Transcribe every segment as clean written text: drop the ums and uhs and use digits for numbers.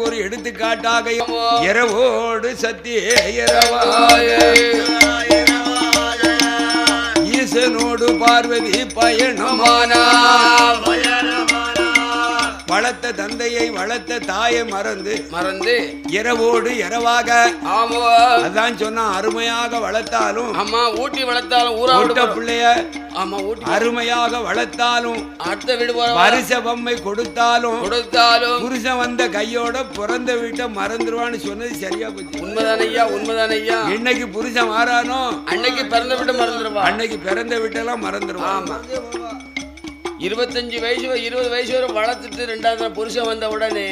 என்பதற்கு ஒரு எடுத்துக்காட்டாக இரவோடு சத்திய இரவாய ஈசனோடு பார்வதி பயணமானார். வளர்த்த தந்தையை வளர்த்த தாயை மறந்து இரவோடு இரவாக அதான் சொன்னா அருமையாக வளர்த்தாலும் அம்மா ஊட்டி வளர்த்தாலும் ஊட்ட பிள்ளைய அருமையாக வளர்த்தாலும் அடுத்த வீடு வருஷ பொம்மை கொடுத்தாலும் புருஷன் வந்த கையோட பிறந்த வீட்டை மறந்துடுவான்னு சொன்னது சரியா போச்சு. உண்மைதானையா இன்னைக்கு புருஷன் மாறானோ அன்னைக்கு பிறந்த வீட்டை மறந்துடுவா. அன்னைக்கு பிறந்த வீட்டெல்லாம் மறந்துடுவான். ஆமா 25 வயசு 20 வயசு வரை வளர்த்துட்டு 2வது புருஷன் வந்த உடனே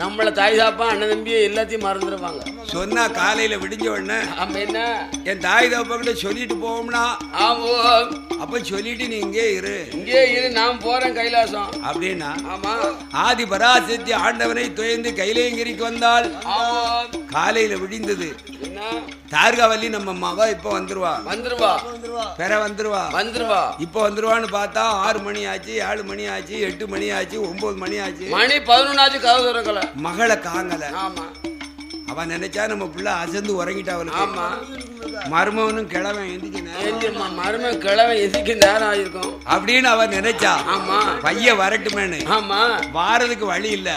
நம்மள தாய் தாப்பா அண்ணன் தம்பியை எல்லாத்தையும் மறந்துடுவாங்க. சொன்னா காலையில விடிஞ்ச உடனே என்ன என் தாய் தாப்பா கிட்ட சொல்லிட்டு போவோம்னா அப்ப சொல்லிட்டு நீ இங்கே இரு நான் போறேன் கைலாசம் அப்படின்னா ஆமா ஆதி பராசக்தி ஆண்டவனை துயர்ந்து கைலேங்கிரிக்கு வந்தால் காலையில விடிந்தது. தார்காவல்லி நம்ம மகா இப்ப வந்துருவா பெற வந்துருவா இப்ப வந்துருவான்னு பார்த்தா 6 மணி ஆச்சு 7 மணி ஆச்சு 8 மணி ஆச்சு 9 மணி ஆச்சு மணி 11 ஆச்சு கதவு திறக்கல. மகளை காங்கல. அவன் நினைச்சா நம்ம பிள்ளை அசந்து உறங்கிட்டா அவளுக்கு. மருமவனும் கிழவன் மருமன் கிழவன் எதிர்க்கு நேரம் ஆயிருக்கும் அப்படின்னு அவன் நினைச்சா. பைய வரட்டுமேனு வாரதுக்கு வழி இல்ல.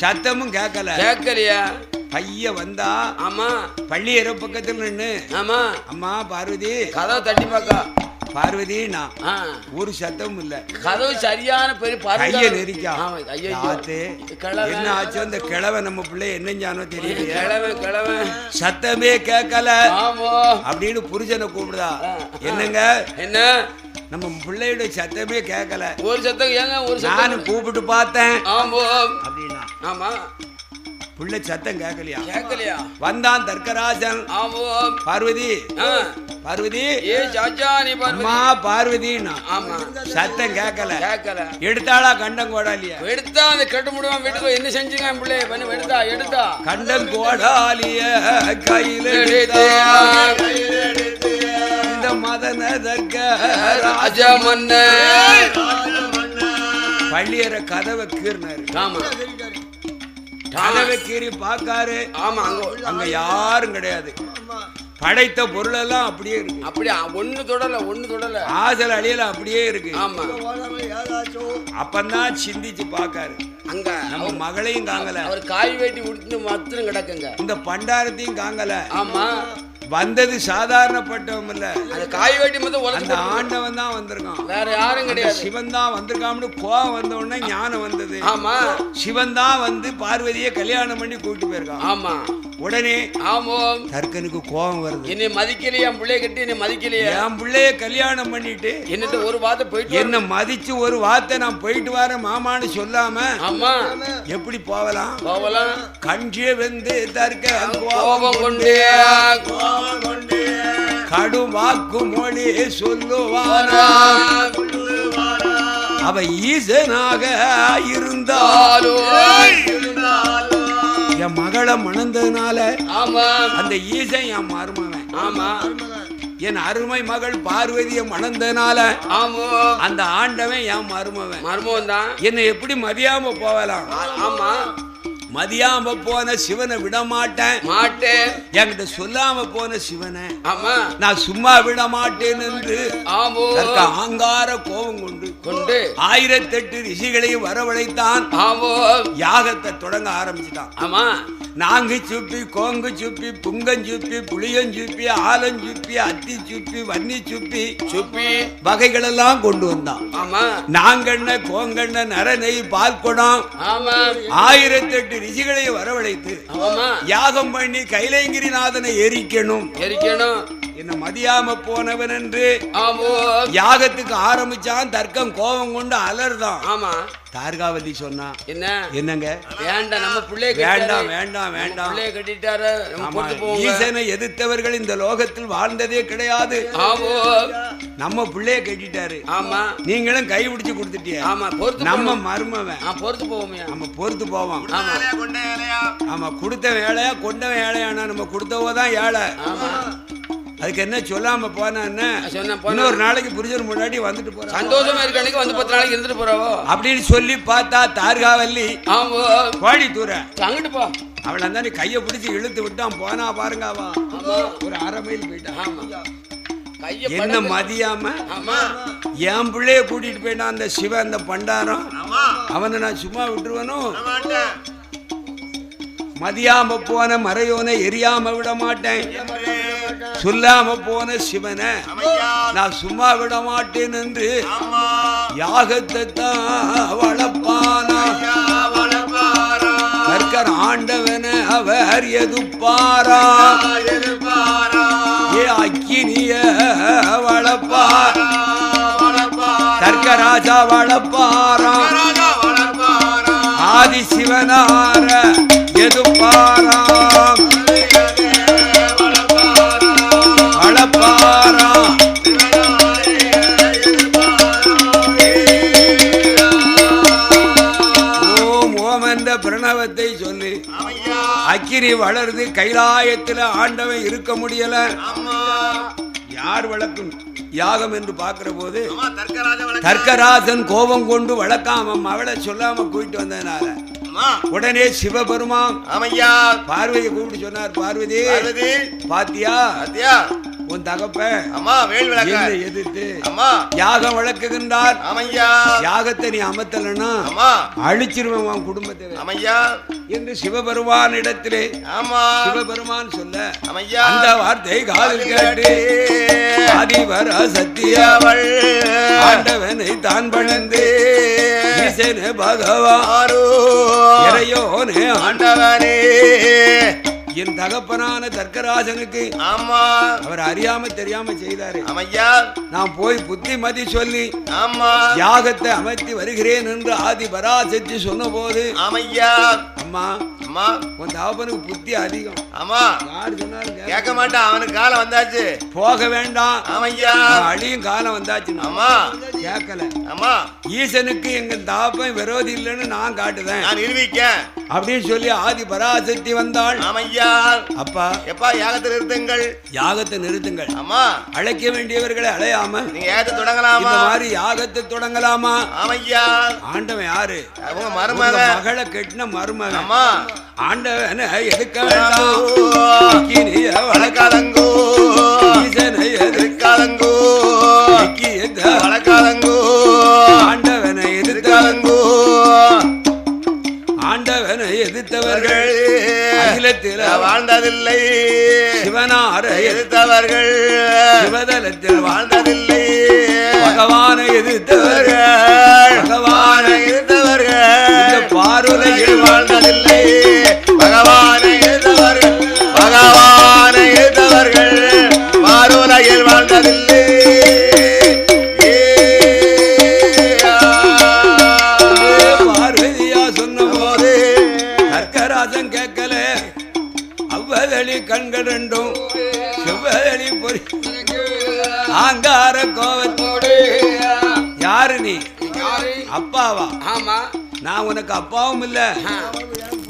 சத்தமும் கேட்கலையா பைய வந்தா பள்ளி ஏற பக்கத்துல நின்னு அம்மா பார்வதி கதவை தட்டி பாக்கா பார்வதி ஒரு சத்தமும் இல்ல. கதவு சரியான பெரிய கைய நெரிக்கா. என்ன ஆச்சு அந்த கிழவன் நம்ம பிள்ளை என்னஞ்சானோ தெரியல. சத்தமே கேட்கல அப்படின்னு புருஷனை கூப்பிடுதா. என்னங்க என்ன நம்ம பிள்ளையோட சத்தமே கேட்கல. ஒரு சத்தம் ஏங்க ஒரு நானும் கூப்பிட்டு பார்த்தேன் அப்படின்னா. ஆமா புள்ள சத்தம் கேட்கலையா. வந்தான் தர்க்கராஜன். பார்வதி அம்மா பார்வதி சத்தம் கேட்கல. எடுத்தாளா கண்டம் கோடாலியா? எடுத்தா அந்த கட்டு முடிவான் வீட்டுக்கு என்ன செஞ்சுங்க பிள்ளை எடுத்தா கண்டம் கோடாலிய கையில இந்த மதன ராஜமன்ன பள்ளியற கதவை கீறினாரு. கதவை கீறி பாக்காரு. அங்க யாரும் கிடையாது. படைத்த பொருள் எல்லாம் அப்படியே இருக்கு. அப்படியே ஒண்ணு தொடல ஆசல் அழியல அப்படியே இருக்கு. ஆமா அப்பந்தான் சிந்திச்சு பாக்காரு. அங்க நம்ம மகளையும் காங்கல. அவர் காய் வேட்டி உடுத்து மாத்திரம் கிடக்குங்க. இந்த பண்டாரத்தையும் காங்கல. ஆமா வந்தது சாதாரணப்பட்டவன் இல்ல. அந்த காய் வேட்டி மட்டும் அந்த ஆண்டவன் தான் வந்திருக்கான். வேற யாரும் கிடையாது. சிவன் தான் வந்திருக்கான்னு கோவம் வந்த உடனே ஞானம் வந்தது. ஆமா சிவன் தான் வந்து பார்வதியை கல்யாணம் பண்ணி கூட்டிட்டு போயிருக்கான். ஆமா உடனே ஆமா தர்க்கனுக்கு கோபம் வருது. என்னை மதிக்கலையா என் பிள்ளைய கட்டி என்னை மதிக்கலையா? என் பிள்ளைய கல்யாணம் பண்ணிட்டு என்னட்டு ஒரு வார்த்தை போயிட்டு என்ன மதிச்சு ஒரு வார்த்தை நான் போயிட்டு வரேன் மாமான்னு சொல்லாம ஆமா எப்படி போகலாம்? கஞ்சிய வந்து தர்க்க கோபம் கொண்டு கடும் வாக்கு மொழி சொல்லுவானா. அவ ஈசனாக இருந்தாலும் என் மகளை மணந்ததுனால அந்த ஈசன் என் மருமகன். ஆமா என் அருமை மகள் பார்வதியை மணந்ததுனால அந்த ஆண்டவன் என் மருமகன் தான். என்னை எப்படி மதியாம போகலாம்? ஆமா மதியாம போன சிவனை விட மாட்டேன். என்கிட்ட சொல்லாம போன சிவனை நான் சும்மா விட மாட்டேன் என்று ஆங்கார கோபம் கொண்டு 1008 ரிஷிகளையும் வரவழைத்தான். யாகத்தை தொடங்க ஆரம்பிச்சுட்டான். ஆமா நாங்கு சுப்பி கோங்கு சுப்பி புங்கஞ்சுப்பி புளியஞ்சுப்பி ஆலஞ்சுப்பி அத்தி சுப்பி வன்னி சுப்பி வகைகள் எல்லாம் கொண்டு வந்தான். நாங்கண்ண கோங்கண்ண நரனை பால் குடம் 1008 ரிஷிகளை வரவழைத்து யாகம் பண்ணி கைலேங்கிரிநாதனை எரிக்கணும். என்ன மதியாம போனவன் என்று யாகத்துக்கு ஆரம்பிச்சான். தர்க்கம் கோபம் கொண்டு அலர்தான். ஆமா தார்காவதி சொன்னா என்னங்க வேண்டாம் நம்ம பிள்ளை வேண்டாம் வேண்டாம் வேண்டாம் பிள்ளைய கட்டிட்டாரு. ஈசனை எதிர்த்தவர்கள் இந்த லோகத்தில் வாழ்ந்ததே கிடையாது. நம்ம பிள்ளைய கட்டிட்டாரு. ஆமா நீங்களும் கை பிடிச்சு கொடுத்துட்டியா? ஆமா நம்ம மருமவன் பொறுத்து போவோம். நம்ம பொறுத்து போவோம். ஆமா கொடுத்த வேலையா கொண்ட வேலையானா நம்ம கொடுத்தவதான் ஏழை. அதுக்கு என்ன சொல்லாம போனா என்ன சொன்ன இன்னொரு நாளைக்கு புரிஞ்சர் முன்னாடி வந்துட்டு போற சந்தோஷமா இருக்க அன்னைக்கு வந்து 10 நாளைக்கு இருந்துட்டு போறாவோ அப்படின்னு சொல்லி பார்த்தா தார்காவல்லி கோழி தூர அங்கிட்டு போ அவளை அந்த நீ கையை பிடிச்சி இழுத்து விட்டான் போனா பாருங்க அவன் ஒரு 1/2 மைல் போயிட்டான் என்ன மதியாம என் பிள்ளைய கூட்டிட்டு போயிட்டான் அந்த சிவ அந்த பண்டாரம் அவனை நான் சும்மா விட்டுருவனும் மதியாம போன மறையோனை எரியாம விட மாட்டேன் சொல்லாம போன சிவனை நான் சும்மா விட மாட்டேன் என்று யாகத்தை தான் வளர்ப்பானா கற்கர் ஆண்டவன அவர் எதுப்பாரா ஏ அக்கினிய வளர்ப்பார் கற்கராஜா வளர்ப்பாரா ஆதி சிவனார எதுப்பாரா வளர்ப்பாரா பிரணவத்தை சொல்லி அக்கினி வளருது கைலாயத்தில் ஆண்டவன் இருக்க முடியல யார் வளர்க்கும் யாகம் என்று பார்க்கிற போது தர்க்கராஜன் கோபம் கொண்டு வளர்க்காம அவளை சொல்லாம போயிட்டு வந்ததுனால உடனே சிவபெருமான் பார்வதியை கூப்பிட்டு சொன்னார் பார்வதி பாத்தியா உன் தகப்ப எதிர்த்து யாகம் வளர்க்குகின்றார் யாகத்தை நீ அமர்த்தலன்னா அழிச்சிருவேன் உன் குடும்பத்தை என்று சிவபெருமான் இடத்திலே சிவபெருமான் சொல்ல அந்த வார்த்தை காதில் கேட்டு ஆதிவர சத்தியவள் ஆண்டவனை தான் பணிந்து பகவான் இறையோனே ஆண்டவனே என் தகப்பனான தர்க்கராஜனுக்கு அவர் அறியாம தெரியாம செய்தாரு நான் போய் புத்திமதி சொல்லி யாகத்தை அமைத்து வருகிறேன் என்று ஆதி பராசக்தி சொன்ன போது அம்மா உன் தகப்பனுக்கு புத்தி அதிகம் யாரு சொன்னாரு கேட்க மாட்டான் அவனுக்கு காலம் வந்தாச்சு போக வேண்டாம் அழியும் காலம் வந்தாச்சு கேட்கல ஈசனுக்கு எங்க தகப்பன் விரோதி இல்லைன்னு நான் காட்டுவேன் அப்படின்னு சொல்லி ஆதி பராசக்தி வந்தாள் அப்பா எப்பா யாகத்தை நிறுத்துங்கள் அழைக்க வேண்டியவர்களை அழையாம நீங்க ஏகத்தை தொடங்கலாமா இந்த மாதிரி யாகத்தை தொடங்கலாமா ஆண்டவன் யாரு மகளை கெட்டின மருமகன் ஆண்டவன் எதுக்க வேண்டாம் வளர்க்காதங்கோ ஈசனை எதிர்க்காதங்கோ வளர்க்காதங்கோ ஆண்டவனை எதிர்க்காதங்கோ ஆண்டவனை எதிர்த்தவர்கள் அகிலத்தில் வாழ்ந்ததில்லை சிவனார எதிர்த்தவர்கள் சிவதலத்தில் வாழ்ந்ததில்லை பகவானை எதிர்த்தவர்கள் பகவானை எதிர்த்தவர்கள் பாருலையில் வாழ்ந்ததில்லை பகவானை எதிர்த்தவர்கள் பகவானை எதிர்த்தவர்கள் பாருலையில் வாழ்ந்ததில்லை கண்கள் ரெண்டும் செவ்வழி பொறி ஆங்கார கோவத்தோடு யாரு நீ அப்பாவா ஆமா நான் உனக்கு அப்பாவும் இல்ல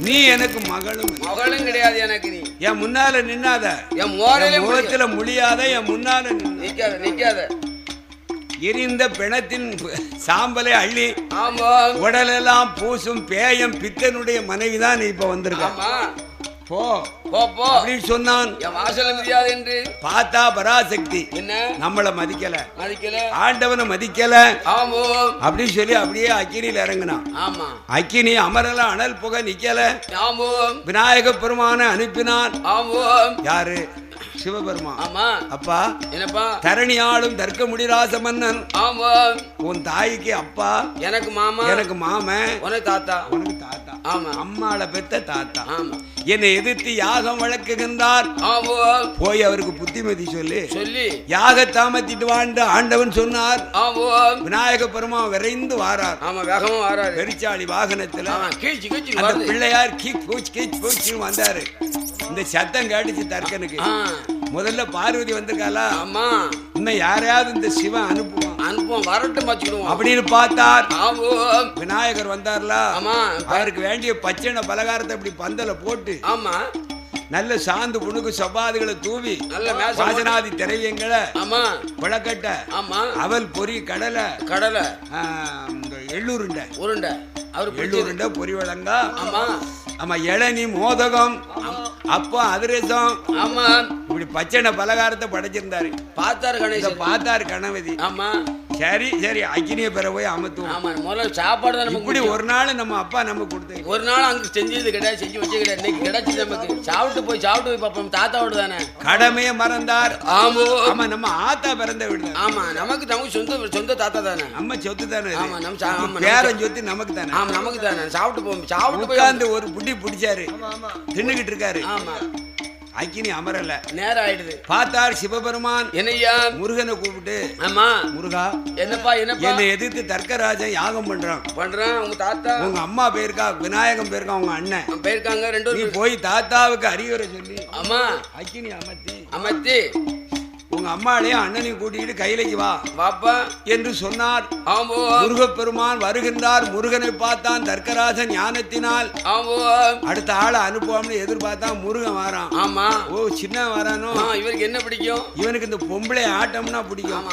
நீ எனக்கு மகளும் கிடையாது எனக்கு நீ என் முன்னால நின்னாத என் முகத்துல முடியாத என் முன்னால நிக்காத எரிந்த பிணத்தின் சாம்பலை அள்ளி உடலெல்லாம் பூசும் பேயம் பித்தனுடைய மனைவிதான் நீ இப்ப வந்திருக்க போ அப்படின்னு சொன்னான் என்று பார்த்தா பராசக்தி என்ன நம்மள மதிக்கல ஆண்டவனை மதிக்கல அப்படின்னு சொல்லி அப்படியே அக்கினியில இறங்கினான் அக்கினி அமரல அனல் புகை நிக்கல விநாயக பெருமானை அனுப்பினான் யாரு சிவபெருமான் அப்பா என்னப்பா தரணியாளும் தர்க்க முடிராச மன்னன் உன் தாய்க்கு அப்பா எனக்கு மாமன் உனக்கு தாத்தா அம்மாளை பெத்த தாத்தா என்னை எதிர்த்து யாகம் வளர்க்குகின்றார் போய் அவருக்கு புத்திமதி சொல்லி யாக தாமத்திட்டு வாழ்ந்த ஆண்டவன் சொன்னார் விநாயக பெருமான் விரைந்து வாரார் பெரிச்சாளி வாகனத்துல அந்த பிள்ளையார் கீச் வந்தாரு இந்த சத்தம் கேட்டுச்சு தர்க்கனுக்கு முதல்ல பார்வதி வந்திருக்காளா இன்னும் யாரையாவது இந்த சிவன் அனுப்புவான் வரட்டும் அப்படின்னு பார்த்தார் விநாயகர் வந்தார்ல அவருக்கு வேண்டிய பச்சனை பலகாரத்தை அப்படி பந்தல போட்டு நல்ல சாந்து புணுக்கு சப்பாதுகளை தூவி நல்ல வாசனாதி திரவியங்களை ஆமா கொழக்கட்டை ஆமா அவல் பொரி கடலை எள்ளுருண்டை உருண்டை எள்ளுருண்டை பொரி வழங்கா ஆமா ஆமா இளநீ மோதகம் அப்போ அதிரசம் ஆமா இப்படி பச்சனை பலகாரத்தை படைச்சிருந்தாரு பார்த்தாரு கணேசன் பார்த்தாரு கணவதி ஆமா சரி சரி அக்கினிய பெற போய் அமத்துவோம் ஆமா முதல்ல சாப்பாடு தான் இப்படி ஒரு நாள் நம்ம அப்பா நம்ம கொடுத்து ஒரு நாள் அங்க செஞ்சது கிடையாது செஞ்சு வச்சு கிடையாது இன்னைக்கு கிடைச்சது நமக்கு சாப்பிட்டு போய் பார்ப்போம் தாத்தாவோட தானே கடமையை மறந்தார் ஆமா ஆமா நம்ம ஆத்தா பிறந்த வீடு ஆமா நமக்கு சொந்த தாத்தா தானே நம்ம சொத்து தானே ஆமா நம்ம பேரன் சொத்து நமக்கு தானே ஆமா நமக்கு தானே சாப்பிட்டு போய் உட்கார்ந்து ஒரு புடி பிடிச்சாரு தின்னுகிட்டு இருக்காரு ஆமா அக்கினி அமரல நேரம் ஆயிடுது பார்த்தார் சிவபெருமான் என்னையா முருகனை கூப்பிட்டு ஆமா முருகா என்னப்பா என்னை எதிர்த்து தர்க்கராஜன் யாகம் பண்றான் உங்க தாத்தா உங்க அம்மா போயிருக்கா விநாயகம் போயிருக்கா உங்க அண்ணன் போயிருக்காங்க ரெண்டு நீ போய் தாத்தாவுக்கு அறிவுரை சொல்லி ஆமா அக்கினி அமர்த்தி உங்க அம்மாளையும் அண்ணனையும் கூட்டிட்டு கையிலைக்கு வா பாப்பா என்று சொன்னார். முருகப்பெருமான் வருகின்றார். முருகனை பார்த்தான் தர்க்கராஜன் ஞானத்தினால். அடுத்த ஆளை அனுப்புவோம்னு எதிர்பார்த்தான். முருகன் வரான். ஆமா. ஓ சின்ன வரானோ. இவருக்கு என்ன பிடிக்கும்? இவனுக்கு இந்த பொம்பளை ஆட்டம்னா பிடிக்கும்.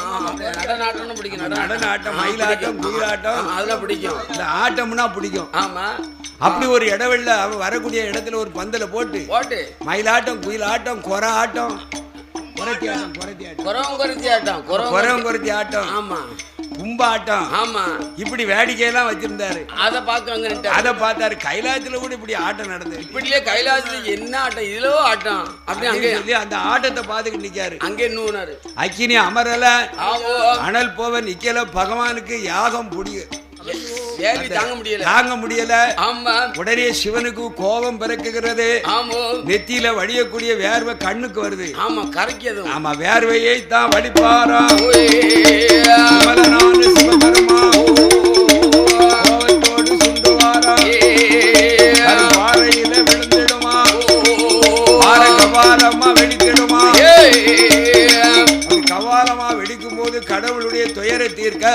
நடனாட்டம் பிடிக்கும். நடனாட்டம், மயிலாட்டம், குயிலாட்டம் அதெல்லாம் பிடிக்கும். இந்த ஆட்டம்னா பிடிக்கும். ஆமா. அப்படி ஒரு இடவெள்ள அவன் வரக்கூடிய இடத்துல ஒரு பந்தல போட்டு மயிலாட்டம், குயிலாட்டம், கொர ஆட்டம், கும்பாட்டம், இப்படி வேடிக்கையெல்லாம் வச்சிருந்தாரு. அதை பார்த்தாரு. கைலாயத்துல கூட இப்படி ஆட்டம் நடந்தது. இப்படியே கைலாயத்துல என்ன ஆட்டம், இதுல ஆட்டம் அப்படி அங்கே சொல்லி அந்த ஆட்டத்தை பார்த்துக்கிட்டு நிக்காரு. அங்கே நூனாரு. அக்கினி அமரல, அனல் போவ நிக்கல. பகவானுக்கு யாகம் தாங்க முடியல. உடனே சிவனுக்கு கோபம் பிறக்குகிறது. நெத்தியில வடியக்கூடிய வேர்வை கண்ணுக்கு வருது. ஆமா, வேர்வையை தான் வடிப்பாராம் கோபத்தோடு சுண்டுவாராம். பாறையில விழுந்துடுமா, பாறை கபாலமா வெடித்திடுமா. கபாலமா வெடிக்கும் போது கடவுளுடைய துயரை தீர்க்க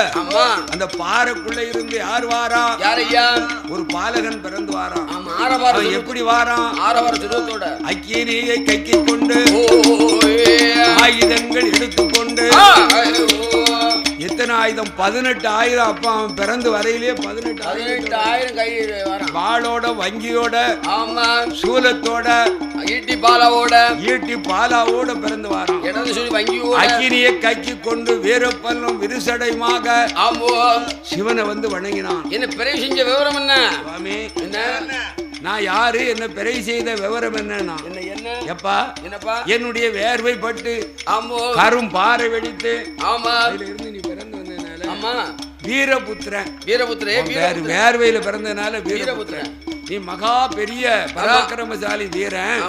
அந்த பாறைக்குள்ள இருந்து யார் வாரா? ஒரு பாலகன் பிறந்து வாரான். எப்படி வாரான்? அக்கினியை கைக்கு கொண்டு ஆயுதங்கள் எடுத்துக்கொண்டு. எத்தனை ஆயுதம்? 18,000. அப்ப அவன் பிறந்து வரையிலே 18,000 வாளோட, வங்கியோட, சூலத்தோட, ஈட்டி பாலாவோட பிறந்து வாரான். அக்கினியை கைக்கு கொண்டு வீரப்பல்லும் விரிசடைமாக சிவனை வந்து வணங்கினான். என்ன பிறவி செஞ்ச விவரம் என்ன? நான் யாரு, என்ன பிறை செய்த விவரம் என்னன்னா, எப்பா என்னுடைய வேர்வை பட்டு கரும் பாறை வெடித்து இருந்து நீ பிறந்து வந்ததுனால வீரபுத்திரன். வேர்வையில பிறந்ததுனால வீரபுத்திரன். நீ மகா பெரிய பராக்கிரமசாலி வீரன்.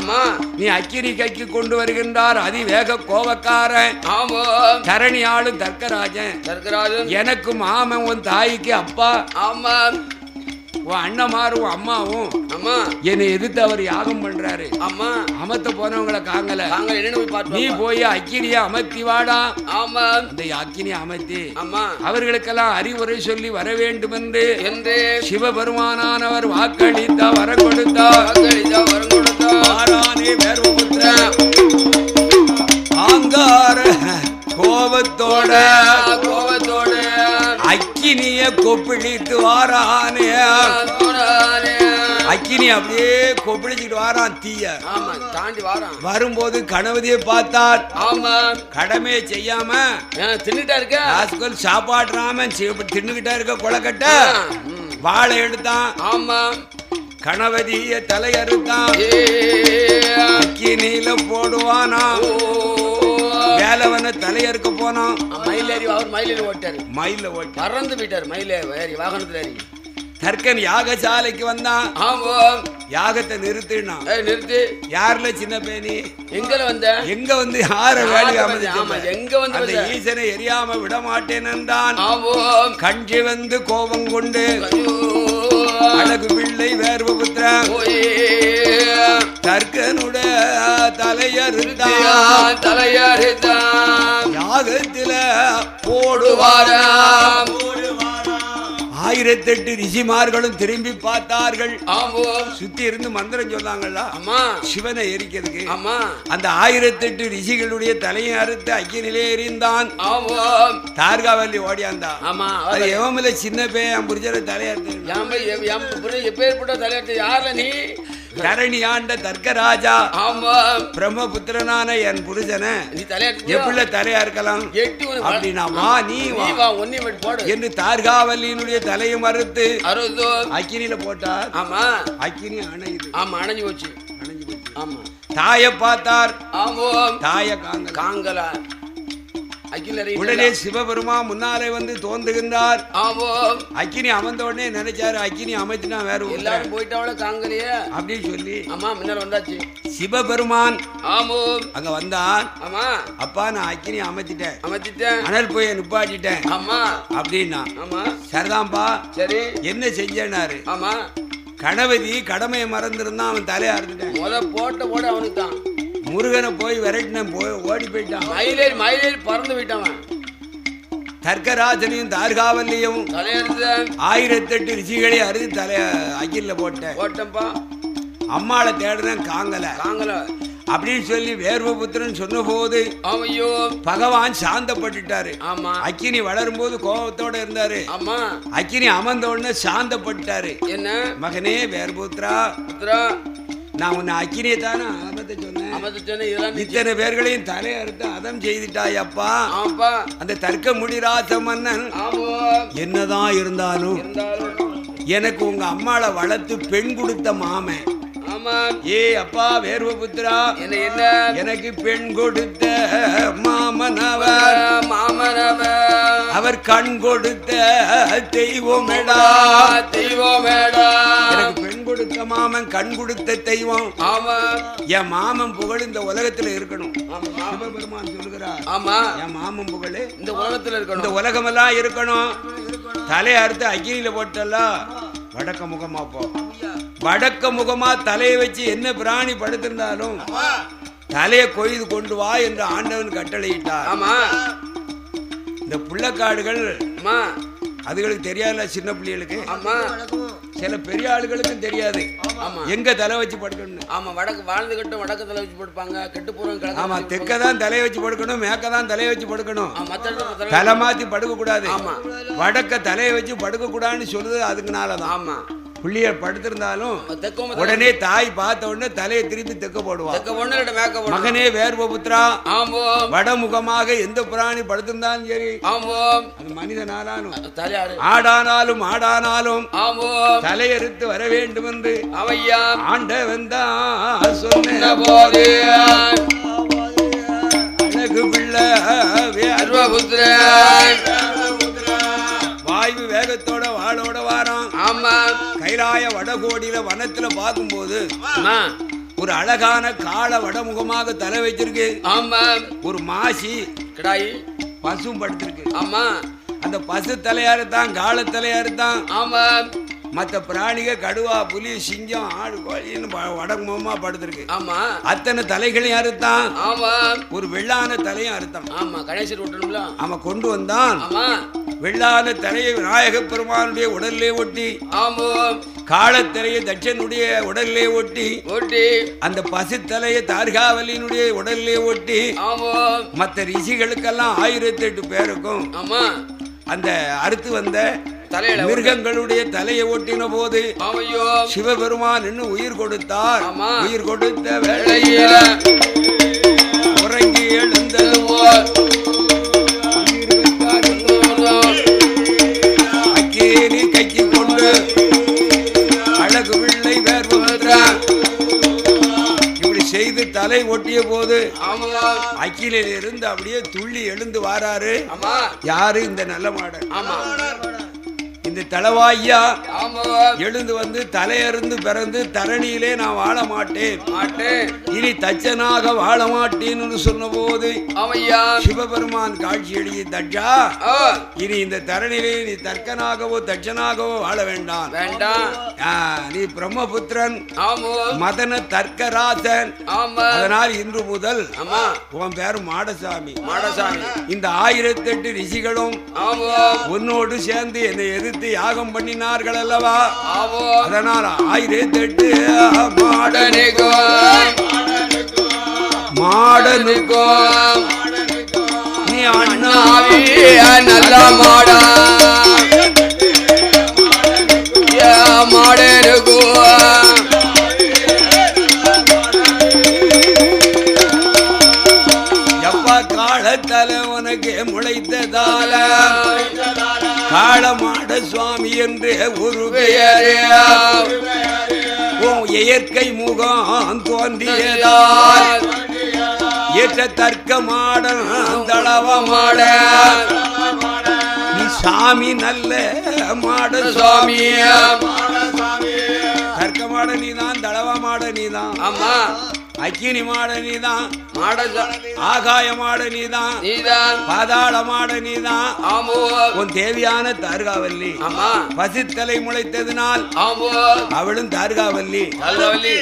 நீ அக்கினி கைக்கு கொண்டு வருகின்றார் அதிவேக கோபக்காரன். தரணி ஆளும் தர்க்கராஜன். எனக்கு மாமன், உன் தாய்க்கு அப்பா, உன் அண்ணமாரும் அம்மாவும் என்னை எதிர்த்து அவர் யாகம் பண்றாரு. அமர்த்த போனவங்களை காங்கல. நீ போய் அக்கினிய அமர்த்தி வாடா. அந்த அக்கினிய அமர்த்தி அவர்களுக்கெல்லாம் அறிவுரை சொல்லி வர வேண்டும் என்று சிவபெருமானவர் வாக்களித்தா வர கொடுத்தார். ஆங்கார கோபத்தோட அக்கினிய கொப்பிடித்து வாரானே. அக்கினி அப்படியே கொப்பிடிச்சுட்டு வாரான். தீய தாண்டி வாரான். வரும்போது கணவதியை பார்த்தார். கடமையை செய்யாம தின்னுட்டா இருக்க, சாப்பாடுறாம தின்னுகிட்டா இருக்க கொலக்கட்ட வாழை எடுத்தான். கணவதிய தலையறுத்தான். அக்கினியில போடுவானா. வேலவன தலையறுக்க போனோம். மயிலேறி ஓட்டாரு. மயில ஓட்டி பறந்து போயிட்டாரு. மயிலேறி வாகனத்துல ஏறி தர்க்கன் யாகசாலைக்கு வந்தான். யாகத்தை நிறுத்தினான். நிறுத்தி யாருல சின்ன பேணி எங்க வந்து யார வேலை அந்த ஈசனை எரியாம விட மாட்டேன் என்றான். கஞ்சி வந்து கோபம் கொண்டு அழகு பிள்ளை வேர்வபுத்திரன் தர்க்கனுடைய தலையறுத்தான். யாகத்தில போடுவாராம். 1008 ரிஷிமார்களும் திரும்பி பார்த்தார்கள். ஆமா. சுத்தி இருந்து மந்திரம் சொன்னாங்கல்ல. ஆமா. சிவனை எரிக்கிறதுக்கு. ஆமா. அந்த 1008 ரிஷிகளுடைய தலையை அறுத்து அக்கினிலே எறிந்தான். ஆமா. தார்காவல்லி ஓடியாந்தா. ஆமா. அது எவமில்ல சின்ன பையன் புரிஞ்ச தலையறுத்து. எப்பேற்பட்ட தலையறுத்து யார நீ? தரணி ஆண்ட தர்க்கராஜா. ஆமா. பிரம்மபுத்திரனான என் புருஷனை நீ தலையறுத்து எப்படி தலையா இருக்கலாம் அப்படின்னா வா நீ வா என்று தார்காவல்லியினுடைய தலையை மறுத்து அக்கினியில போட்டார். ஆமா. அக்கினி அணையுது. ஆமா, அணைஞ்சு போச்சு. அணைஞ்சு போச்சு. ஆமா. தாய பார்த்தார். ஆமா. தாய காங்கல உடனே சிவபெருமா முன்னாலே வந்து தோன்றுகின்றார். அக்கினி அமர்ந்த உடனே நினைச்சாரு அக்கினி அமைச்சுனா வேற எல்லாரும் போயிட்டவள காங்கலையே அப்படின்னு சொல்லி. ஆமா, முன்னால வந்தாச்சு சிவபெருமான். ஆமா. அங்க வந்தான். ஆமா. அப்பா நான் அக்கினி அமைச்சிட்டேன் அனல் போய் நிப்பாட்டிட்டேன். ஆமா அப்படின்னா. ஆமா. சரிதான்பா. சரி. என்ன செஞ்சாரு? ஆமா. கணபதி கடமையை மறந்துருந்தான். அவன் தலையா இருந்துட்டேன். போட அவனுக்கு தான் முருகனை போய் விரட்டின ஓடி போயிட்டான். மயிலேறி பறந்து விட்டான். தர்க்கராஜனையும் தார்காவல்லியும் 1008 ரிஷிகளை அறுதி தலைய அகில போட்டேன்ப்பா. அம்மாளை தேடுறேன் காங்கல அப்படின்னு சொல்லி வேர்வபுத்திரன் சொன்ன போது பகவான் சாந்தப்பட்டுட்டாரு. அக்கினி வளரும் போது கோபத்தோட இருந்தாரு. அக்கினி அமர்ந்த உடனே சாந்தப்பட்டாரு. என்ன மகனே வேர்புத்திரா, நான் உன்னை அக்கினியை தானே அமர்த்த சொன்னேன். இத்தனை பேர்களையும் தலையறுத்து அதம் செய்துட்டாயப்பா. அந்த தர்க்க முடிராச மன்னன் என்னதான் இருந்தாலும் எனக்கு உங்க அம்மாளை வளர்த்து பெண் கொடுத்த மாமன். ஏ அப்பா வேர்வபுத்திரா, எனக்கு பெண் கொடுத்த மாமனவர் அவர் கண் கொடுத்த தெய்வமேடா. எனக்கு பெண் கொடுத்த மாமன் கண் கொடுத்த தெய்வம். என் மாமன் புகழ் இந்த உலகத்துல இருக்கணும். சிவபெருமான் சொல்லுகிறார். என் மாமன் புகழ் இந்த உலகத்துல இருக்கணும், இந்த உலகமெல்லாம் இருக்கணும். தலையை அறுத்து அக்கினியில போட்டல வடக்க முகமா போ. வடக்க முகமா தலையை வச்சு என்ன பிராணி படுத்திருந்தாலும் தலையை கொய்து கொண்டு வா என்று ஆண்டவன் கட்டளையிட்டார். இந்த புள்ளக்காடுகள் அதுகளுக்கு தெரியாதுல, சின்ன பிள்ளைகளுக்கு. சில பெரிய ஆளுகளுக்கும் தெரியாது எங்க தலை வச்சு படுக்கணும். வடக்கு வாழ்ந்துகிட்டும் வடக்கு தலை வச்சு படுப்பாங்க. கெட்டு போறோம். ஆமா, தெக்கதான் தலையை வச்சு படுக்கணும், மேக்கதான் தலையை வச்சு படுக்கணும். தலை மாத்தி படுக்க கூடாது. வடக்க தலையை வச்சு படுக்க கூடாதுன்னு சொல்லுது. அதுக்குனாலதான். ஆமா, புள்ளிய படுத்திருந்தாலும் உடனே தாய் பார்த்த உடனே தலையை திருப்பி தெக்க போடுவான். மகனே வேர்வபுத்திரா, வடமுகமாக எந்த பிராணி படுத்திருந்தாலும் சரி, அது மனிதனாலும் ஆடானாலும் ஆடானாலும் தலையறுத்து வர வேண்டும் என்று ஆண்டவன் தான் சொன்ன போது அழகு பிள்ளை வேர்வபுத்திரா வாயு வேகத்தோட வாளோட வாரான். ஆமா, கைலாய வடகோடியில வனத்துல பார்க்கும்போது ஒரு அழகான கால வடமுகமாக தலை வச்சிருக்கு. ஆமா, ஒரு மாசி கிடாய் பசும் படுத்திருக்கு. ஆமா, அந்த பசு தலையாருத்தான் கால தலையாருத்தான். ஆமா, மற்ற பிராணிக கடுவா புலி சிங்கம் ஆடு கோழின்னு வடமுகமா படுத்திருக்கு. ஆமா, அத்தனை தலைகளையும் அறுத்தான். ஆமா, ஒரு வெள்ளான தலையும் அறுத்தான். ஆமா, கணேசர் விட்டணும்ல. ஆமா, கொண்டு வந்தான். ஆமா, வெள்ளான தலையை விநாயக பெருமானுடைய உடல்லே ஒட்டி, காலத்தலையை தட்சனுடைய உடல்லே ஒட்டி, அந்த பசு தலையை தார்காவலியினுடைய உடல்லே ஒட்டி, மற்ற ரிஷிகளுக்கெல்லாம் 1008 பேருக்கும் அந்த அறுத்து வந்த மிருகங்களுடைய தலையை ஒட்டின போது சிவபெருமான் இன்னும் உயிர் கொடுத்தார். உயிர் கொடுத்த வேளையில உறங்கி எழுந்தது அக்கேரி கைக்கு கொண்டு அழகு பிள்ளை வேர்வபுத்திரா இப்படி செய்து தலை ஒட்டிய போது அக்கிலில் இருந்து அப்படியே துள்ளி எழுந்து வாராரு. யாரு? இந்த நல்ல மாடன். இந்த தளவாய்யா எழுந்து வந்து தலையருந்து பிறந்து தரணியிலே நான் வாழ மாட்டேன், இனி தச்சனாக வாழ மாட்டேன்னு சொன்ன போது சிவபெருமான் காட்சி எழுதி, தட்சா இனி இந்த தரணியிலே நீ தர்க்கனாகவோ தட்சனாகவோ வாழ வேண்டாம். நீ பிரம்மபுத்திரன், மதன தர்க்கராசன். அதனால் இன்று முதல் உன் பேரு மாடசாமி. இந்த 1008 ரிஷிகளும் உன்னோடு சேர்ந்து என்னை எதிர்த்து வைத்து யாகம் பண்ணினார்கள் அல்லவா? அதனால் 1008 மாடனுக்கும் நீ அண்ணாவி நல்ல மாடா மாடனுக்கும் காலத்தல உனக்கு முளைத்ததால காளமாட சுவாமி என்று ஒரு பெயரே இயற்கை முகம் தோன்றியதால் ஏற்ற தர்க்க மாடன் தளவ மாட நீ சாமி நல்ல மாட சுவாமி தர்க்க மாட நீதான் தளவ மாட நீதான் ஆமா அக்கினி மாட நீதான் ஆகாய மாட நீதான் பாதாள மாட நீதான் உன் தேவியான தார்காவல்லி பசித்தலை முளைத்ததினால் அவளும் தார்காவல்லி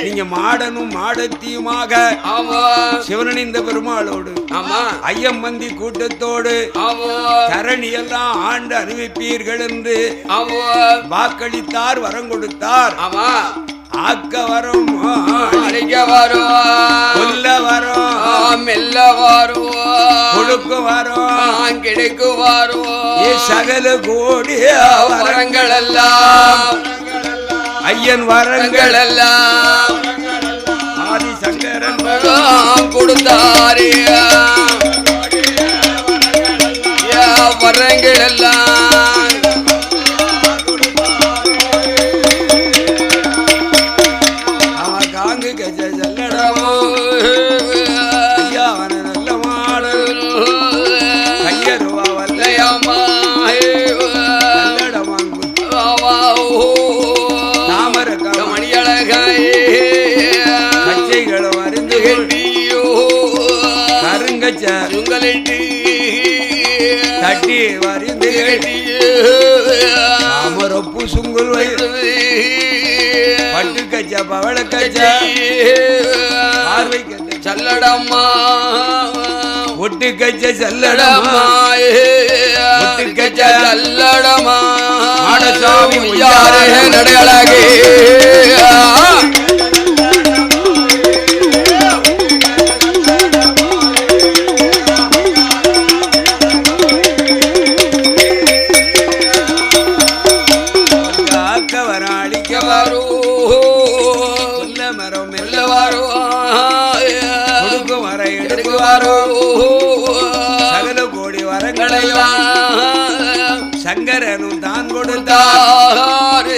நீங்க மாடனும் மாடத்தியுமாக சிவனணிந்த பெருமாளோடு ஐயம் மந்தி கூட்டத்தோடு தரணி எல்லாம் ஆண்டு அனுபவிப்பீர்கள் என்று வாக்களித்தார் வரம் கொடுத்தார் ஆக்க வரும் அடிக்க வரும் கொல்ல வரும் மெல்ல வரும் கொடுக்க வரும் கிடைக்கு வரும் சகல கோடி வரங்கள் எல்லாம் ஐயன் வரங்கள் எல்லாம் ஆதிசங்கரன் கொடுத்தாரே வரங்கள் எல்லாம் தட்டி வரிந்து அமரப்பு சுங்குல் பட்டு கச்ச பவள கச்ச பார்வை கச்ச சல்லடம்மா ஒட்டு கச்ச சல்லடம்மா ஒட்டு கச்ச சல்லடம்மா மாடசாமி நடையழகே சகல கோடி வரங்களையும் சங்கரனும் தான் கொடுத்தார்.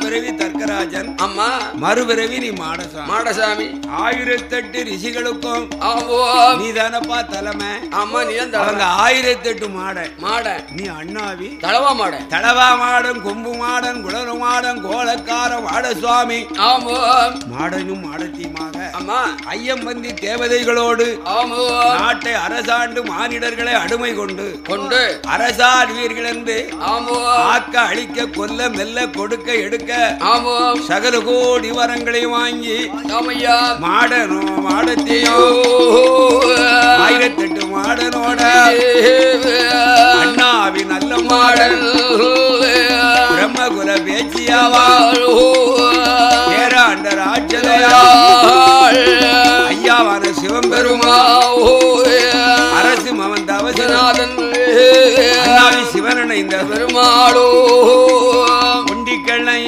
பிறவி தர்க்கராஜன் அம்மா மறுபிறவி நீ மாடசாமி 1008 ரிஷிகளுக்கும் நீதானப்பா தலைமை. ஆமா நீ அவங்க 1008 மாட நீ அண்ணாவி தளவா மாடன் கொம்பு மாடன் குளறு மாடன் கோலக்கார மாடசுவாமி மாடனும் மாடத்தியமாக ஐயம் வந்தி தேவதைகளோடு நாட்டை அரசாண்டு மானிடர்களை அடிமை கொண்டு அரசாடுவீர்கள் என்று ஆக்க அழிக்க கொல்ல மெல்ல கொடுக்க எடுக்க சகல கோடி வரங்களை வாங்கி மாடனோ மாடத்தையோ 1008 மாடனோட அண்ணாவி நல்ல மாடல் பிரம்மகுல பேச்சியாவா பேராண்ட ராஜதையா ஐயாவான சிவம்பெருமா அரசு மவன் தவசநாதன் அண்ணாவி சிவனனை இந்த பெருமாளோ உண்டிக்கள்ளை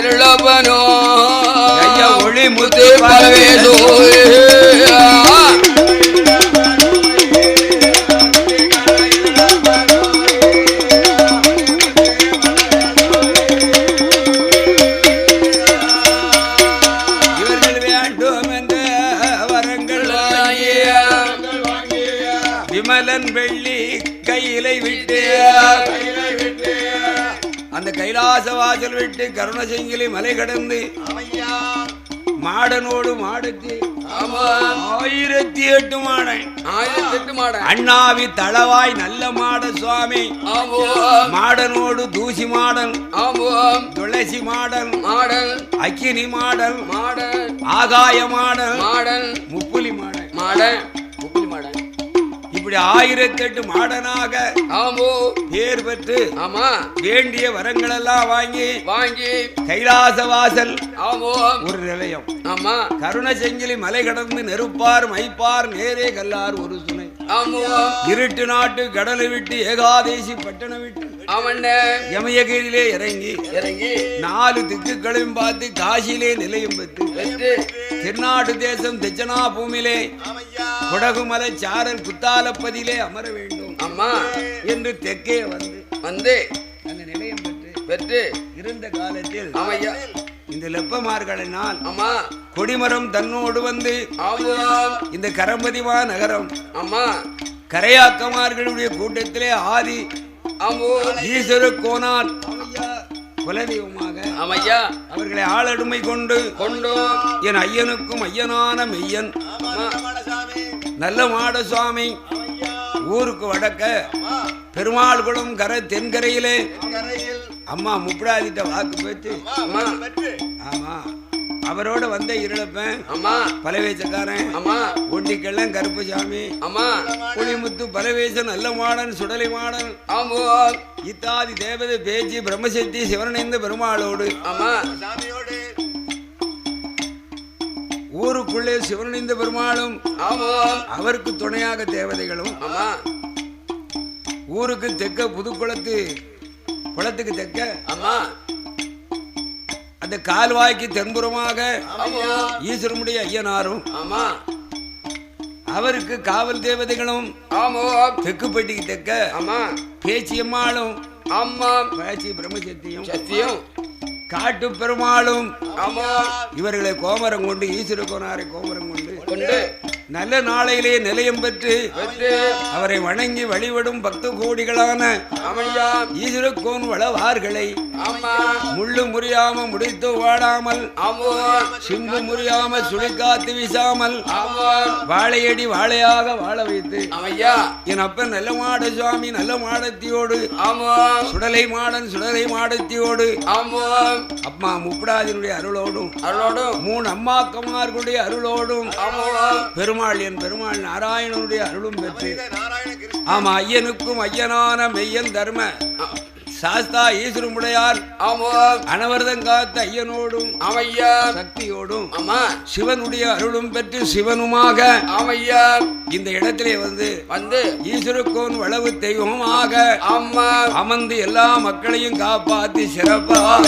இருளபனோ ஐயா ஒளி முத்து பரவேசோ விமலன் வெள்ளி கையிலை விட்டு அந்த கைலாச வாசல் விட்டு கருணசங்கிலி மலை கடந்து மாடனோடு மாடத்தி 1008 மாடன் அண்ணாவி தளவாய் நல்ல மாட சுவாமி மாடனோடு தூசி மாடன் துளசி மாடன் அக்கினி மாடன் ஆகாய மாடன் முப்புலி மாடன் இப்படி 1008 மாடனாக ஆமோ பேர் பெற்று ஆமா வேண்டிய வரங்கள் எல்லாம் வாங்கி கைலாச வாசல் ஆமோ ஒரு நிலையம் ஆமா கருண செங்கிலி மலை கடந்து நெருப்பார் மைப்பார் நேரே கல்லார் ஒரு சுனை ஆமோ இருட்டு நாட்டு கடலை விட்டு ஏகாதேசி பட்டணம் விட்டு யமயகிரியிலே இறங்கி 4 திக்குகளையும் பார்த்து காசியிலே நிலையம் பெற்று திருநாடு தேசம் தெச்சனா பூமியிலே கொடகுமலை சாரல் குத்தாலப்பதியிலே அமர வேண்டும் அம்மா என்று தெற்கே வந்து அந்த நிலையம் பெற்று இருந்த காலத்தில் இந்த லெப்பமார்களினால் அம்மா கொடிமரம் தன்னோடு வந்து இந்த கரம்பதிமா நகரம் அம்மா கரையாக்கமார்களுடைய கூட்டத்திலே ஆதி ஈஸ்வர கோனார் குலதெய்வமாக அவர்களை ஆளடுமை கொண்டு என் ஐயனுக்கும் ஐயனான மெய்யன் நல்ல மாட சுவாமி ஊருக்கு வடக்க பெருமாள் குளம் தென்கரையிலே அம்மா முப்படாதிட்ட வாக்கு பெற்று ஆமா அவரோட வந்த இருளப்பன் பலவேசக்காரன் ஒண்டிக்கெல்லாம் கருப்பசாமி புலிமுத்து பலவேசன் நல்ல மாடன் சுடலை மாடன் இத்தாதி தேவதை பேச்சு பிரம்மசக்தி சிவனடைந்த பெருமாளோடு ஊருக்குள்ளே சிவனடைந்த பெருமாளும் அவருக்கு துணையாக தேவதைகளும் ஊருக்கு தெற்க குளத்துக்கு தெற்க அந்த கால்வாய்க்கு தென்புறமாக ஈஸ்வரனுடைய ஐயனாரும் அவருக்கு காவல் தேவதைகளும் தெக்குப்பட்டிக்கு தெற்க பேச்சியம்மாளும் பேச்சி பிரம்மசக்தியும் காட்டு பெருமாளும் இவர்களை கோமரம் கொண்டு ஈஸ்வர கோனாரை கோமரம் கொண்டு நல்ல நாளையிலே நிலையம் பெற்று அவரை வணங்கி வழிபடும் பக்த கோடிகளான ஈஸ்வர கோன் வளவார்களை முள்ளு முறியாம முடித்து வாடாமல் சிம்பு முறியாம சுழிக்காத்து வீசாமல் வாழையடி வாழையாக வாழ வைத்து என் அப்பன் நல்ல மாட சுவாமி நல்ல மாடத்தியோடு சுடலை மாடத்தியோடு அம்மா முப்படாதினுடைய அருளோடும் 3 அம்மாக்கமார்களுடைய அருளோடும் பெருமாள் நாராயணனுடைய அருளும் பெற்று ஆமா ஐயனுக்கும் ஐயனான மெய்யன் தர்ம சாஸ்தா ஈஸ்வரமுடையார் அனவர்தம் காத்த ஐயனோடும் சக்தியோடும் சிவனுடைய அருளும் பெற்று சிவனுமாக இந்த இடத்திலே வந்து ஈஸ்வரக்கோன் வளவு தெய்வமாக அமர்ந்து எல்லா மக்களையும் காப்பாற்றி சிறப்பாக